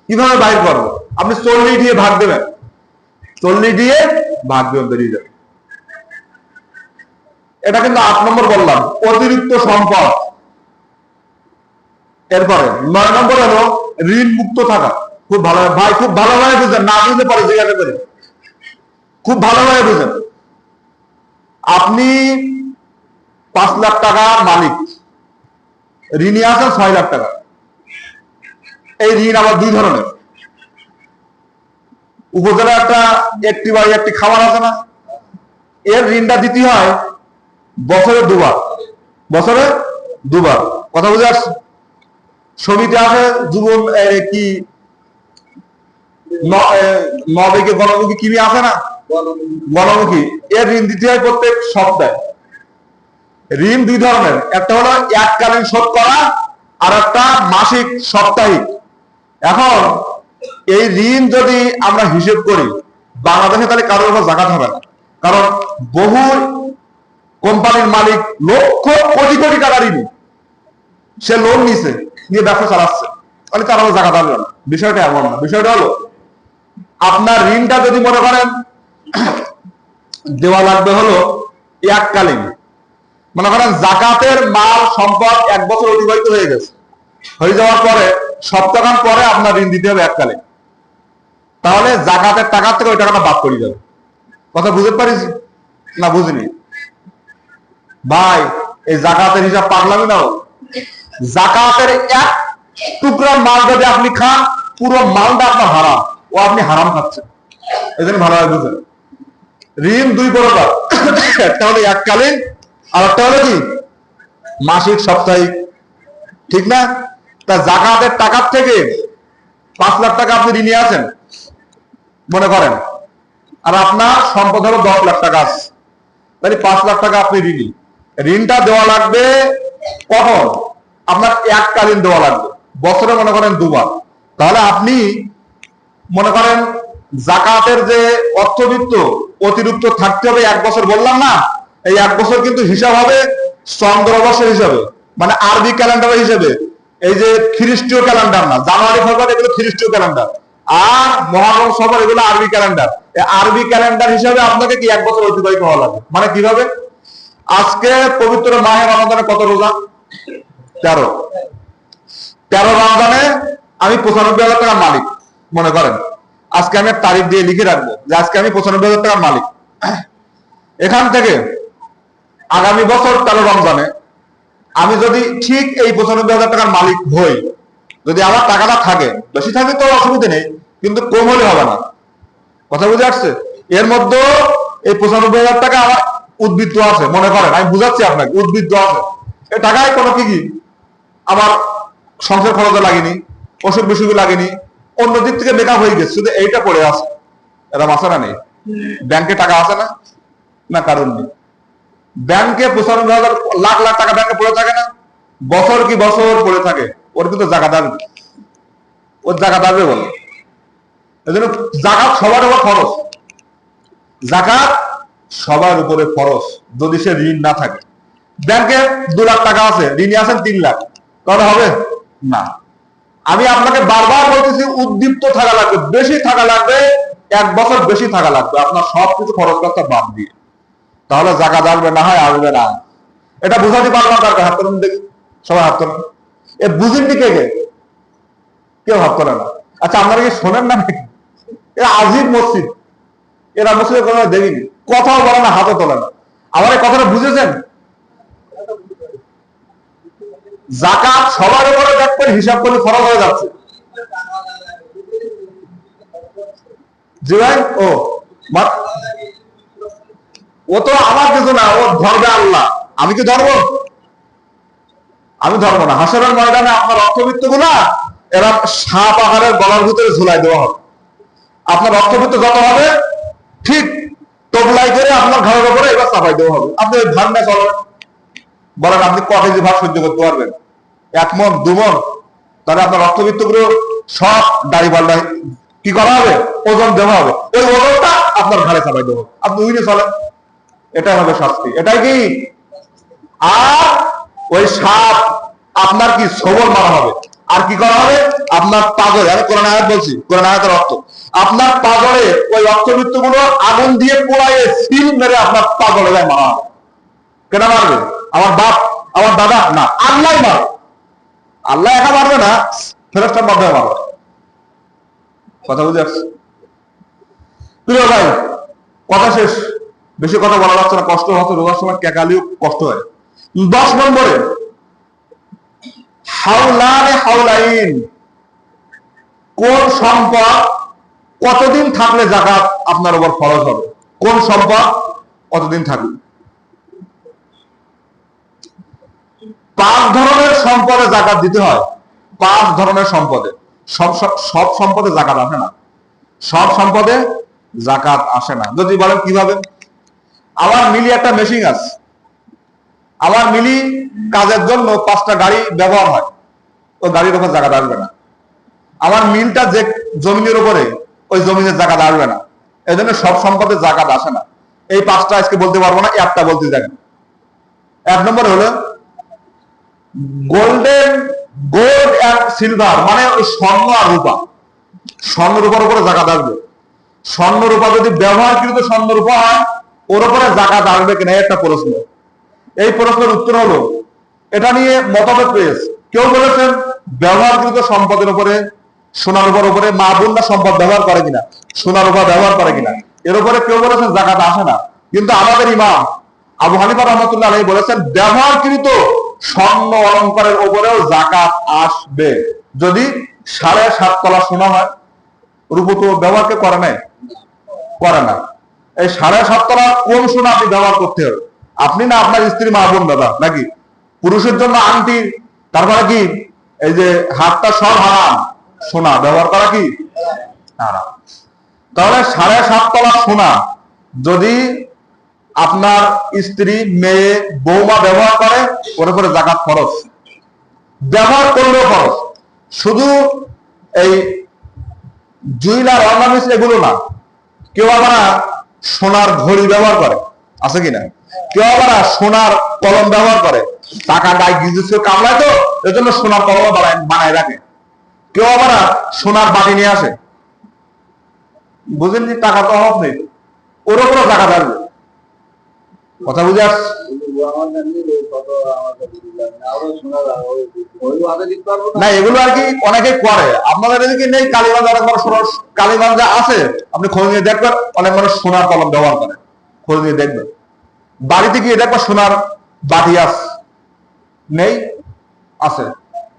কিভাবে বাইর করবো। আপনি 40 দিয়ে ভাগ দেবেন, 40 দিয়ে ভাগ দেবেন, বেরিয়ে যাবে। এটা কিন্তু 8 নম্বর বললাম, অতিরিক্ত সম্পদ। এরপরে 9 নম্বর হলো ঋণ মুক্ত থাকা। খুব ভালো ভাই, খুব ভালোভাবে বুঝেন, না বুঝলে পরে জিজ্ঞাসা করেন, খুব ভালোভাবে বুঝেন। আপনি 5 লাখ টাকা মালিক, ঋণী আছেন 6 লাখ টাকা। এই ঋণ আবার 2 ধরনের। উপজেলা একটি বাড়ি একটি খাবার আছে না, এর ঋণটা দিতে হয় বছরে 2 বার, বছরে 2 বার। কথা বুঝে আসছে? সমিতি আছে জীবন কি নবেকে গণমুখী কিমি আছে না, গণমুখী, এর ঋণ দিতে হয় প্রত্যেক সপ্তাহে। ঋণ 2 ধরনের, একটা হলো এককালীন শোধ করা, আর একটা মাসিক সাপ্তাহিক। এখন এই ঋণ যদি আমরা হিসেব করি বাংলাদেশে, তাহলে কারোর উপর জাকাত হবে না। কারণ বহু কোম্পানির মালিক লক্ষ কোটি কোটি টাকা ঋণী, সে লোন নিছে, নিয়ে ব্যবসা চালাচ্ছে, তাহলে তার উপর জাকাত হবে না। বিষয়টা এমন না। বিষয়টা হলো আপনার ঋণটা যদি মনে করেন দেওয়া লাগবে হলো এককালীন, মনে করেন জাকাতের মাল সম্পদ 1 বছর অতিবাহিত হয়ে গেছে, হয়ে যাওয়ার পরে সপ্তাহখান পরে আপনার ঋণ দিতে হবে এককালীন, তাহলে জাকাতের টাকা থেকে ওই টাকাটা বাদ করে যাবে। কথা বুঝতে পারিস না? বুঝিনি ভাই, এই জাকাতের হিসাব পাগলামি না। জাকাতের 1 টুকরা মাল যদি আপনি খান, পুরো মালটা আপনার হারাম, ও আপনি হারাম খাচ্ছেন। এই জন্য ভালোভাবে বুঝেন। ঋণ 2 প্রকার, একটা হলো এককালীন, আর একটা হলো কি মাসিক সাপ্তাহিক, ঠিক না? তা জাকাতের টাকার থেকে 5 লাখ টাকা আপনি ঋণী আছেন মনে করেন, আর আপনার সম্পদ হলো 10 লাখ টাকা আছে, তাহলে 5 লাখ টাকা আপনি ঋণী। ঋণটা দেওয়া লাগবে কখন? আপনার এককালীন দেওয়া লাগবে, বছরে মনে করেন 2 বার। তাহলে আপনি মনে করেন জাকাতের যে অর্থবিত্ত অতিরিক্ত থাকতে হবে 1 বছর, বললাম না, এই 1 বছর কিন্তু হিসাব হবে চন্দ্রবর্ষের হিসাবে, মানে আরবি ক্যালেন্ডারের হিসাবে। এই যে খ্রিস্টীয় ক্যালেন্ডার না, জানুয়ারি ফেব্রুয়ারি এগুলো খ্রিস্টীয় ক্যালেন্ডার, আর মহারম সফর এগুলো আরবি ক্যালেন্ডার। আরবি ক্যালেন্ডার হিসাবে আপনাকে কি 1 বছর অতিবাহিত হওয়া লাগবে। মানে কিভাবে? আজকে পবিত্র মাহে রমজানে কত রোজা? 13। 13 রমজানে আমি 95,000 টাকার মালিক মনে করেন। আজকে আমি তারিখ দিয়ে লিখে রাখবো যে আজকে আমি 95,000 টাকার মালিক। এখান থেকে আগামী বছর 13 রমজানে আমি যদি ঠিক এই 95,000 টাকার মালিক হই, যদি আমার টাকাটা থাকে, বেশি থাকে তো অসুবিধা নেই, কিন্তু কম হলে হবে না। কথা বুঝে আসছে? এর মধ্যে এই 95,000 টাকা আমার উদ্বৃত্ত আছে, মনে করেন, আমি বুঝাচ্ছি আপনাকে, উদ্বৃত্ত আছে। এই টাকায় কোনো কি আমার সংসার খরচে লাগেনি, ওষুধ বিসুখ লাগেনি, অন্য দিক থেকে মেকআপ হয়ে গেছে, শুধু এইটা পড়ে আছে। এরকম আছে না নেই? ব্যাংকে টাকা আছে না? না, কারণ নেই। ব্যাংকে 95,000 লাখ লাখ টাকা ব্যাংকে পড়ে থাকে না? বছর কি বছর পড়ে থাকে, ওর কিন্তু জাকাত আসবে, ওর জাকাত আসবে বলে। এই জন্য জাকাত সবার উপর খরচ, জাকাত সবার উপরে খরচ। যদি সে ঋণ না থাকে, ব্যাংকে 2 লাখ টাকা আছে, ঋণে আছেন 3 লাখ, তাহলে হবে না। আমি আপনাকে বারবার বলতেছি, উদ্দীপ্ত থাকা লাগবে, বেশি থাকা লাগবে, 1 বছর বেশি থাকা লাগবে আপনার সবকিছু খরচ করতে বাদ দিয়ে, তাহলে জাকাত আসবে, না হয় আসবে না। এটা বুঝাতে পারলাম কারকে? হাত করেন দেখি, সবাই হাত করেন। এ বুঝেননি কে কে? কেউ হাত করে না। আচ্ছা, আপনারা কি শোনেন না নাকি? এরা আজিব মসজিদ, এরা মসজিদে কোনো দেখিনি, কথাও বলে না, হাতও তোলে না। আমার এই কথাটা বুঝেছেন? জাকাত সবার উপরে দেখবেন, হিসাব করে খরচ হয়ে যাচ্ছে। জি ভাই, ও তো আমার কিছু না, ও ধরবে আল্লাহ, আমি কি ধরবো? আমি ধরবো না। হাসরের ময়দানে আপনার অর্থবিত্ত গুলা এরা সাপ আহারের গলার ভিতরে ঝুলাই দেওয়া হবে। আপনার অর্থবিত্ত যত হবে, ঠিক তবলাই করে আপনার ঘরের উপরে এবার চাপাই দেওয়া হবে। আপনি ওই ভার না চলেন, বলেন আপনি ক কেজি ভার সহ্য করতে পারবেন? 1 মণ 2 মণ? তাহলে আপনার অর্থবিত্ত গুলো সব দাড়ি পাল্লায় কি করা হবে? ওজন দেওয়া হবে, ওই ওজনটা আপনার ঘাড়ে চাপাই দেওয়া হবে, আপনি উইনে চলেন। এটাই হবে শাস্তি, এটাই কি? আর ওই সাপ আপনার কি সবল মারা হবে, আর কি করা হবে? আপনার পাগলে, আমি কোরআন আয়াত বলছি, কোরআন আয়াতের অর্থ, আপনার পাগলে ওই অর্থবৃত্ত গুলো আগুন দিয়ে পোড়াইয়ে সিল মেরে আপনার পাগলে মারা হবে। কেন মারবে? আমার বাপ, আমার দাদা? না, আল্লাহ মারবে। আল্লাহ একা মারবে না, ফেরেশতার মাধ্যমে মারবে। কথা বুঝে আসছে? প্রিয় ভাই, কথা শেষ, বেশি কথা বলা যাচ্ছে না, কষ্ট হচ্ছে, রোজার সময় কেকালিও কষ্ট হয়। 10 নম্বরে হাওলানে হাওলাইন, কোন সম্পদ কতদিন থাকলে জাকাত আপনার উপর ফরজ হবে? কোন সম্পদ কতদিন থাকলে? 5 ধরনের সম্পদে জাকাত দিতে হয়। 5 ধরনের সম্পদে, সব সম্পদে জাকাত আসে না, সব সম্পদে জাকাত আসে না। যদি বলেন কিভাবে? আমার মিলি একটা মেশিন আছে, আমার মিলি কাজের জন্য 5টা গাড়ি ব্যবহার হয়, ওই গাড়ির উপর জাকাত আসবে না। আমার মিলটা যে জমিনের উপরে, ওই জমিনের জাকাত আসবে না। এই জন্য সব সম্পদে জাকাত আসে না। এই 5টা আজকে বলতে পারবো না, একটা বলতে দেখেন। 1 নম্বরে হলো গোল্ড অ্যান্ড সিলভার, মানে ওই স্বর্ণ আর রূপা। স্বর্ণ রূপার উপরে জাকাত আসবে। স্বর্ণ রূপা যদি ব্যবহারকৃত স্বর্ণ রূপা হয়, ওর উপরে জাকাত আসবে কিনা, একটা প্রশ্ন। এই প্রশ্নের উত্তর হলো, এটা নিয়ে মতভেদ পেয়েছে। কেউ বলেছেন ব্যবহারকৃত সম্পদের উপরে, সোনার উপরে মা বোনরা সম্পদ ব্যবহার করে কিনা, সোনার উপর ব্যবহার করে কিনা, এর উপরে কেউ বলেছেন জাকাত আসে না। কিন্তু আমাদের ইমাম আবু হানিফা রাহমাতুল্লাহ আলাইহি বলেছেন ব্যবহারকৃত স্বর্ণ অলংকারের উপরেও জাকাত আসবে, যদি 7.5 তলা সোনা হয়। রূপো তো ব্যবহার কে করে নাই, করে না। এই 7.5 তলা কোন সোনা আপনি ব্যবহার করতে হবে? আপনি না আপনার স্ত্রী, মা বোন, দাদা, নাকি? পুরুষের জন্য আংটি, তারপরে কি এই যে হাতটা সব হারাম, সোনা ব্যবহার করা কি হারাম। তাহলে 7.5 তলা সোনা যদি আপনার স্ত্রী, মেয়ে, বৌমা ব্যবহার করে, ওর উপরে জাকাত খরচ। ব্যবহার করলেও খরচ। শুধু এই জুয়েলার অর্নামেন্টস এগুলো না, কেউ আবার সোনার ঘড়ি ব্যবহার করে, আছে কিনা? কেউ আবার সোনার কলম ব্যবহার করে, টাকা গায়ে গিজেছে কামলায়, তো এর জন্য সোনার কলম বানায় রাখে। কেউ আবার সোনার বাটি নিয়ে আসে, বুঝেন? টাকা তো অভাব নেই, ওর উপরে টাকা থাকবে। কথা বুঝে আসছে? না, এগুলো আর কি অনেকে করে। আপনাদের এদিকে নেই, কালীগঞ্জে আছে, আপনি খোঁজ নিয়ে দেখবেন, অনেক মানুষ সোনার কলম ব্যবহার করে, খোঁজ নিয়ে দেখবেন। বাড়িতে গিয়ে দেখবেন সোনার বাটি আছে, নেই, আছে।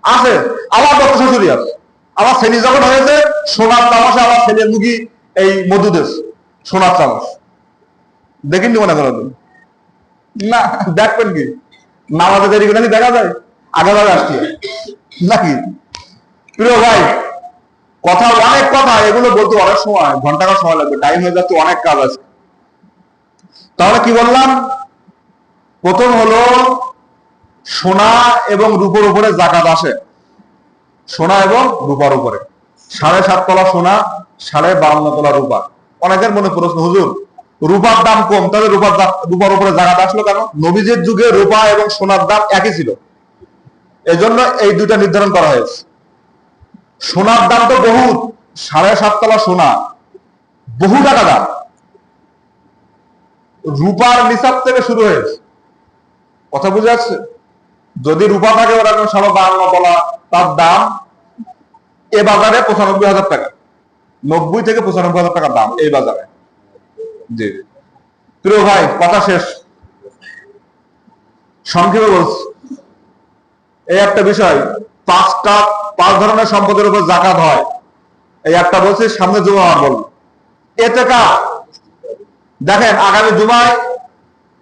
আছে। আমার কত শাশুড়ি আছে, আমার ছেলে যখন হয়েছে সোনার চামচে আমার ছেলের মুখী এই মধু দেশ, সোনার চামচ দেখিনি মনে করো না, দেখবেন কি নামাজে দেরি করে দেখা যায়, আগে ভাবে আসছি নাকি? প্রিয় ভাই, কথা অনেক কথা, এগুলো বলতে অনেক সময় ঘন্টাকার সময় লাগবে, টাইম হয়ে যাচ্ছে, অনেক কাজ আছে। তাহলে কি বললাম? প্রথম হলো সোনা এবং রূপোর উপরে জাকাত আসে, সোনা এবং রূপার উপরে। 7.5 তোলা সোনা, 52.5 তোলা রূপা। অনেকের মনে প্রশ্ন, হুজুর রূপার দাম কম, তাহলে রূপার উপরে জাকাত আসলো কেন? নবীজির যুগে রূপা এবং সোনার দাম একই ছিল, এজন্য এই দুইটা নির্ধারণ করা হয়েছে। সোনার দাম তো বহুত, 7.5 তোলা সোনা বহু টাকা দাম, রূপার নিসাব থেকে শুরু হয়েছে। কথা বুঝে আসছে? যদি রূপা থাকে ওরকম 52 তোলা, তার দাম এ বাজারে 95,000 টাকা, 90 থেকে 95,000 টাকা দাম এই বাজারে। জি প্রিয় ভাই, কথা শেষ, সংক্ষেপে বলছি। এই একটা বিষয়, 5 ধরনের সম্পদের উপর জাকাত হয়, এই একটা বলছি, সামনে জুমা বলবো। ইতিকাফ, দেখেন আগামী জুমায়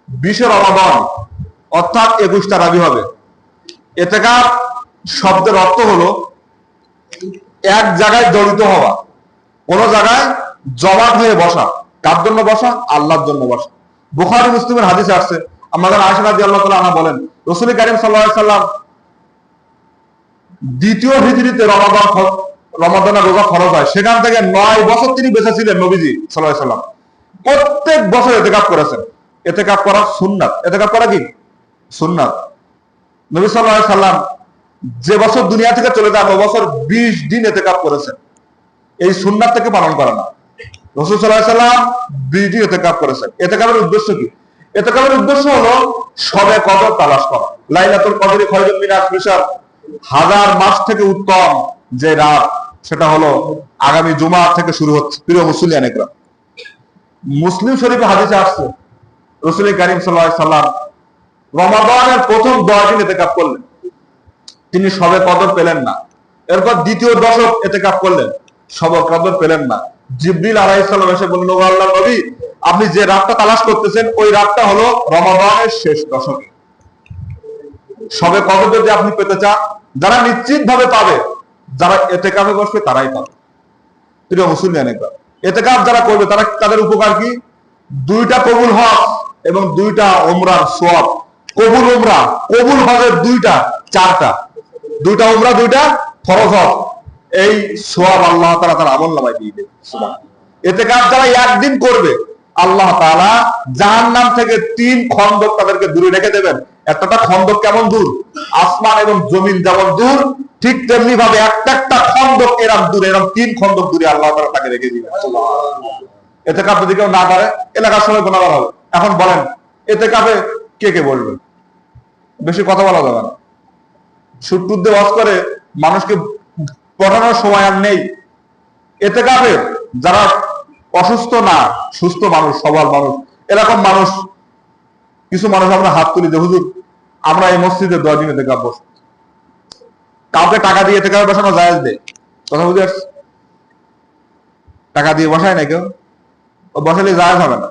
20 রমাদান অর্থাৎ 21 তারাবি হবে। ইতিকাফ শব্দের অর্থ হলো এক জায়গায় জড়িত হওয়া, কোন জায়গায় জমাট হয়ে বসা। কার জন্য বসা? আল্লাহর জন্য বসা। বুখারী মুসলিমের হাদিসে আসছে, আমাদের আয়েশা রাদিয়াল্লাহু তাআলা আনহা বলেন, রাসূল কারীম সাল্লাল্লাহু আলাইহি সাল্লাম দ্বিতীয় হিজরিতে রমাদানের রোজা ফরজ হয়, সেখান থেকে 9 বছর তিনি বেঁচে ছিলেন। নবীজি সাল্লাল্লাহু আলাইহি সাল্লাম প্রত্যেক বছর ইতিকাফ করেছেন। ইতিকাফ করা সুন্নাত। ইতিকাফ করা কি সুন্নাত? নবী সাল্লাল্লাহু আলাইহি সাল্লাম যে বছর দুনিয়া থেকে চলে যান, ও বছর 20 দিন ইতিকাফ করেছেন। এই সুন্নাত থেকে পালন করে না। রাসূল সাল্লাল্লাহু আলাইহি সাল্লাম 20 দিন ইতিকাফ করেছেন। ইতিকাফের উদ্দেশ্য কি? ইতিকাফের উদ্দেশ্য হলো শবে কদর তালাশ করা। লাইলাতুল কদরি খায়রুম মিন আলফি শাহর, 1000 মাস থেকে উত্তম যে রাত, সেটা হলো আগামী জুমা থেকে শুরু হচ্ছে। প্রিয় মুসলিয়ান একরাম, মুসলিম শরীফে হাদিসে আসছে, রাসূল কারীম সাল্লাল্লাহু আলাইহি সাল্লাম রমাদানের প্রথম 10 দিন ইতিকাফ করলেন, তিনি শবে কদর পেলেন না। এরপর দ্বিতীয় দশক ইতিকাফ করলেন, শবে কদর পেলেন না। জিবরিল আলাইহিস সালাম এসে বললেন, ও আল্লাহর নবী, আপনি যে রাতটা তালাশ করতেছেন ওই রাতটা হলো রমাদানের শেষ দশকে। শবে কদর যদি আপনি পেতে চান, যারা নিশ্চিত ভাবে পাবে, যারা ইতিকাফে বসবে তারাই পাবে। প্রিয় মুসলিম, ইতিকাফ যারা করবে তারা, তাদের উপকার কি? 2টা কবুল হজ এবং 2টা উমরার সওয়াব। কবুল উমরা, কবুল হজের 2টা, 4টা, 2টা উমরা, 2টা ফরজ হজ, এই সওয়াব আল্লাহ তাআলা তার আমলনামায় দিয়ে দেবে। সুবহানাল্লাহ। ইতিকাফ যারা একদিন করবে, আল্লাহ তাআলা জাহান্নাম থেকে 3 খন্দক তাদেরকে দূরে রেখে দেবেন। একটা খন্দক কেমন দূর? আসমান এবং জমিন যেমন দূর, ঠিক তেমনি ভাবে একটা খন্দক এরকম দূরে, এরকম 3 খন্দক দূরে আল্লাহ তাআলা তাকে রেখে দিবেন। সুবহানাল্লাহ। ইতিকাফ যদি কেউ না করে, এলাকার সবাই গুনাহগার হবে। এখন বলেন, ইতিকাফে কে কে বলবে? বেশি কথা বলা যাবে না। সুট্টুর দিয়ে ওয়াজ করে মানুষকে পড়ানোর সময় আর নেই। ইতিকাফে যারা অসুস্থ না, সুস্থ মানুষ, সবল মানুষ, এরকম মানুষ, কিছু মানুষ আমরা হাত তুলি যে হুজুর আমরা এই মসজিদে 10 দিন ইতিকাফ বসবো। কাউকে টাকা দিয়ে ইতিকাফে বসানো জায়েজ নেই। কথা বুঝে আসছে? টাকা দিয়ে বসায় না কেউ, ও বসালে জায়েজ হবে না।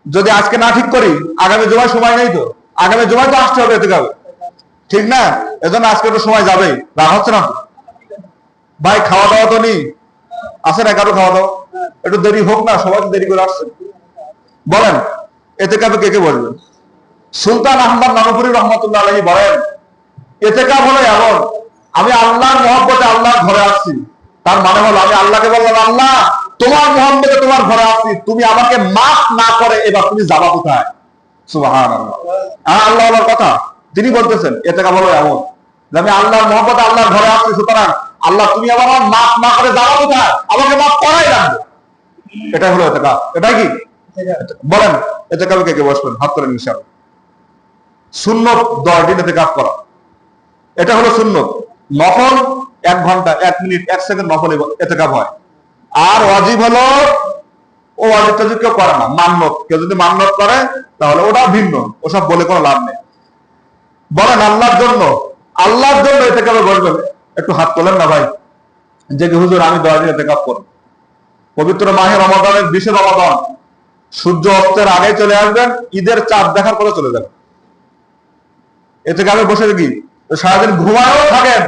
যদি আজকে না ঠিক করি, আগামী জুমায় সময় নেই তো, আগামী জুমায় তো আসতে হবে ইতিকাফে, ঠিক না? এজন্য আজকে তো সময় যাবেই, রাগ হচ্ছে না? ভাই খাওয়া দাওয়া তো নেই, আছে না কারো খাওয়া দাওয়া? একটু দেরি হোক না, সবাই তো দেরি করে আসছে। বলেন ইতিকাফে কে কে বলবেন? সুলতান আহমদ নানুপুরি রহমাতুল্লাহ আলাইহি বলেন, ইতিকাফ হলো এমন, আমি আল্লাহর মহব্বতে আল্লাহর ঘরে আসছি। তার মানে হলো আমি আল্লাহকে বললাম, আল্লাহ তোমার মহব্বতে তোমার ঘরে আসছি, তুমি আমাকে মাফ না করে এবার তুমি যাবা কোথায়? সুবহানাল্লাহ। আল্লাহর কথা তিনি বলতেছেন, ইতিকাফ হলো এমন যে আমি আল্লাহর মহব্বতে আল্লাহর ঘরে আসছি, সুতরাং আল্লাহ তুমি আমার মাফ না করে যাবা কোথায়? আমাকে মাফ করাই লাগবে। এটাই হলো ইতিকাফ। এটাই কি? বলেন ইতিকাফে কে কে বসবেন? হাত তোলেন ইনশাআল্লাহ। সুন্নত 10 দিন ইতিকাফ করা, এটা হলো সুন্নত। নফল 1 ঘন্টা 1 মিনিট 1 সেকেন্ড নফল ইতিকাফ হয়। আর ওয়াজিব হলো, ও ওয়াজিবটা যদি কেউ করে না, মান্নত, কেউ যদি মান্নত করে তাহলে ওটা ভিন্ন, ওসব বলে কোনো লাভ নেই। বলেন আল্লাহর জন্য আল্লাহর জন্য ইতিকাফে বসবেন, একটু হাত তোলেন না ভাই, যে কি হুজুর আমি 10 দিন ইতিকাফ করব। পবিত্র মাহে রমাদানের 20 রমাদান সূর্য অস্তের আগে চলে আসবেন, ঈদের চাঁদ দেখার পরে চলে যাবেন। ইতিকাফে বসে কি সারাদিন ঘুমায়ও থাকেন,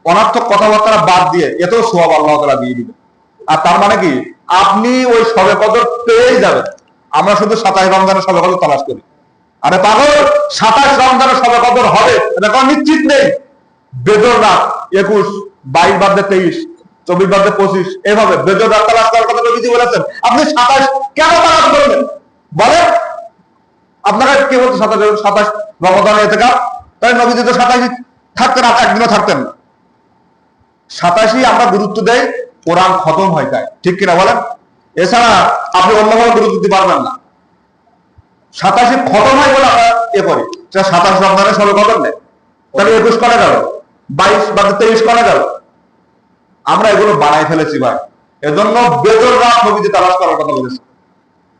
অনার্থক কথাবার্তা বাদ দিয়ে, এতেও সওয়াব আল্লাহ তাআলা দিয়ে দিবেন। আর তার মানে কি আপনি ওই শবে কদর পেয়েই যাবেন। আমরা শুধু 27 রমজানের শবে কদর তালাশ করি। আরে পাগল, 27 রমজানের শবে কদর হবে এটা কোনো নিশ্চিত নেই। বেজর রাত 21, 22 বাদে 23, 24 বাদে 25, এভাবে বেজর রাত তালাশ করার কথা নবীজি বলেছেন। আপনি 27 কেন তালাশ করবেন বলেন? আপনারা কে বলছে 27 রমাদানে ইতিকাফ? তাই নবীজি তো 27 থাকতেন, আর একদিনও থাকতেন না। 27 আমরা গুরুত্ব দেই, কোরআন খতম হয় যায়, ঠিক কিনা বলেন? এছাড়া আপনি অন্যভাবে গুরুত্ব দিতে পারবেন না। 27 খতম হয় বলে আমরা করি, 27 রমজানের শবে কদর নেই, তাহলে 21 কনে গেল, 22 বা 23 কনে গেল। আমরা এগুলো বানাই ফেলেছি ভাই। এজন্য বেজর রাত নবীজি তালাশ করার কথা বলেছে,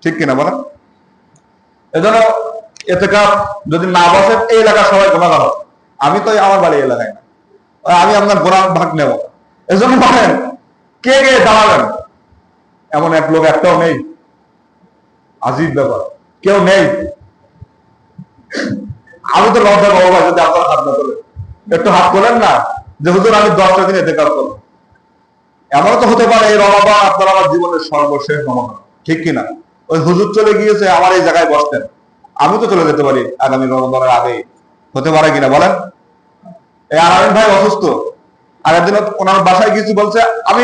ঠিক কিনা বলেন? এজন্য ইতিকাফ যদি না বসেন, এই এলাকার সবাই গুনাহগার হবে। আমি তো আমার বাড়ি এলাকায় না, আমি আপনার গুনাহ ভাগ নেব। এজন্য বলেন কে কে দাঁড়াবেন? এমন এক লোক একটাও নেই। আজীব ব্যাপার, কেউ নেই। আমি তো লজ্জা পাবো ভাই যদি আপনারা হাত না তোলেন। একটু হাত তোলেন না যে হুজুর আমি 10টা দিন ইতিকাফ করব। এমন তো হতে পারে এই রমাদান আপনার আমার জীবনের সর্বশেষ রমাদান, ঠিক কিনা? ওই হুজুর চলে গিয়েছে, আমার এই জায়গায় বসতেন, আমি তো চলে যেতে পারি আগামী রমাদানের আগে, হতে পারে কিনা বলেন? এই আলামিন ভাই অসুস্থ, আগের দিন ওনার বাসায় গিয়েছি, বলছে আমি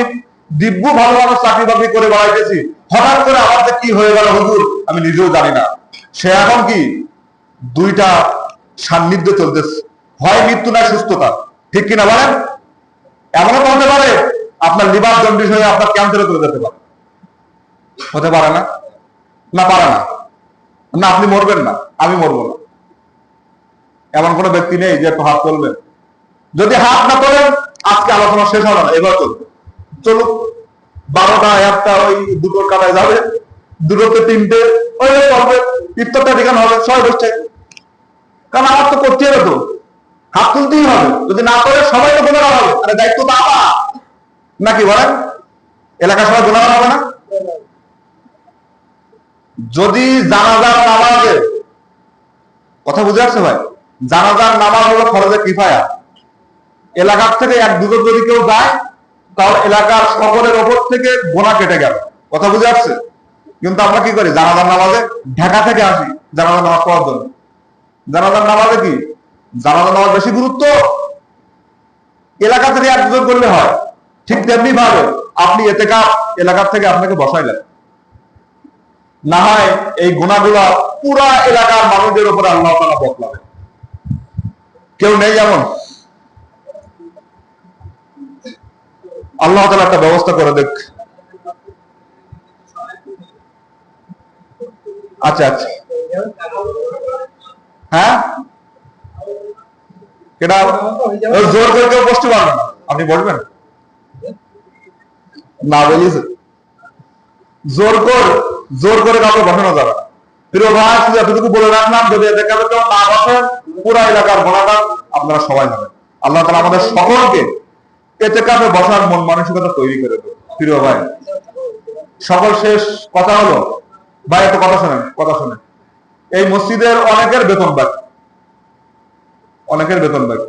দিব্য ভালো ভালো চাকরি বাকরি করে বেড়াইতেছি, হঠাৎ করে আমার যে কি হয়ে গেল হুজুর আমি নিজেও জানি না। সে এখন কি দুইটা সান্নিধ্যে চলতেছে, হয় মৃত্যু না সুস্থতা, ঠিক কিনা বলেন? এমনও হতে পারে আপনার লিভার জন্ডিস হয়ে আপনার ক্যান্সারে চলে যেতে পারে, হতে পারে না? না পারে না, না আপনি মরবেন না, আমি মরবো না। এমন কোনো ব্যক্তি নেই যে একটু হাত তুলবেন? যদি হাত না তোলেন আজকে আলোচনা শেষ হবে না, এবার চলবে। চলুক 12টা 1টা ওই দুটোর কাটায় যাবে, দুটোতে 3টে ওই চলবে, ইফতারটা ঠিকানা হবে, সবাই বসছে। কারণ আমার তো করতে হবে, তো হাত তুলতেই হবে। যদি না করে সবাই তো গুনাহগার হবে, আরে দায়িত্ব তো আমার নাকি বলেন? এলাকার সবাই গুনাহগার হবে না? যদি জানাজার নামাজে, কথা বুঝে আসছে ভাই, জানাজার নামাজ হলো ফরজে কিফায়া, এলাকার থেকে 1-2 জন যদি কেউ যায় তাহলে এলাকার সকলের ওপর থেকে গোনা কেটে গেল, কথা বুঝে আসছে? কিন্তু আমরা কি করি জানাজার নামাজে? ঢাকা থেকে আসি জানাজার নামাজ পড়ার জন্য। জানাজার নামাজে কি জানাজার নামাজ বেশি গুরুত্ব? এলাকা থেকে 1-2 জন করলে হয়। ঠিক তেমনি ভাবে আপনি ইতিকাফ এলাকার থেকে আপনাকে বসাইলেন, না হয় এই গুনাহগুলো পুরা এলাকার মানুষদের উপরে আল্লাহ তাআলা বদলাবে। কেউ নেই এমন? আল্লাহ তাআলা একটা ব্যবস্থা করে দেখ। আচ্ছা আচ্ছা, হ্যাঁ, এটা জোর করে কেউ বসতে পারবে না, আপনি বলবেন না, বলিয়েছে জোর করে কাউকে বসানো যাবে। প্রিয় ভাই, শুধু এতটুকু বলে রাখলাম, যদি দেখাবে কেউ না বসেন পুরা এলাকার গোনাটা আপনারা সবাই জানেন। আল্লাহ তাআলা আমাদের সকলকে ইতিকাফে বসার মন মানসিকতা তৈরি করে দেবে। প্রিয় ভাই, সকল শেষ কথা হলো, ভাই একটা কথা শোনেন, কথা শোনেন। এই মসজিদের অনেকের বেতন বাকি, অনেকের বেতন বাকি,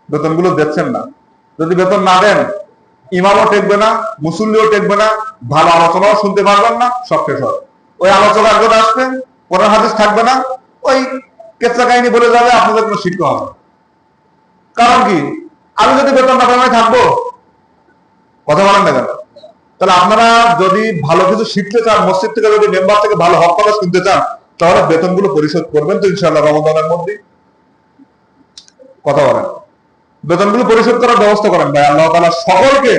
বেতনগুলো দিচ্ছেন না। যদি বেতন না দেন ইমামও টেকবে না, মুসল্লিও টেকবে না, ভালো আলোচনাও শুনতে পারবেন না, সব শেষ হবে। ওই আলোচনা একজন আসবে, কোরআন হাদিস থাকবে না, ওই কেচ্চা কাহিনী বলে যাবে, আপনাদের কোনো শিক্ষা হবে। কারণ কি, আমি যদি বেতন না পাই থাকবো? কথা বলেন না কেন? তাহলে আপনারা যদি ভালো কিছু শিখতে চান, মসজিদ থেকে যদি মেম্বার থেকে ভালো হক কথা শুনতে চান, তাহলে বেতনগুলো পরিশোধ করবেন তো ইনশাআল্লাহ রমাদানের মধ্যে। কথা বলেন, বেতনগুলো পরিশোধ করার ব্যবস্থা করেন ভাই। আল্লাহ তাআলা সকলকে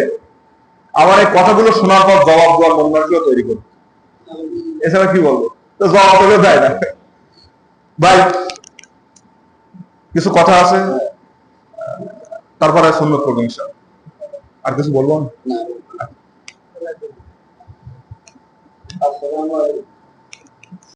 আমার এই কথাগুলো শোনার পর জবাব দেওয়ার মন মানসিকতা তৈরি করুন। এছাড়া কি বলবো, তো জবাব দেবে দেয় না ভাই। কিছু কথা আছে, তারপরে সুন্নত করবো ইনশাআল্লাহ। আর কিছু বলবো না।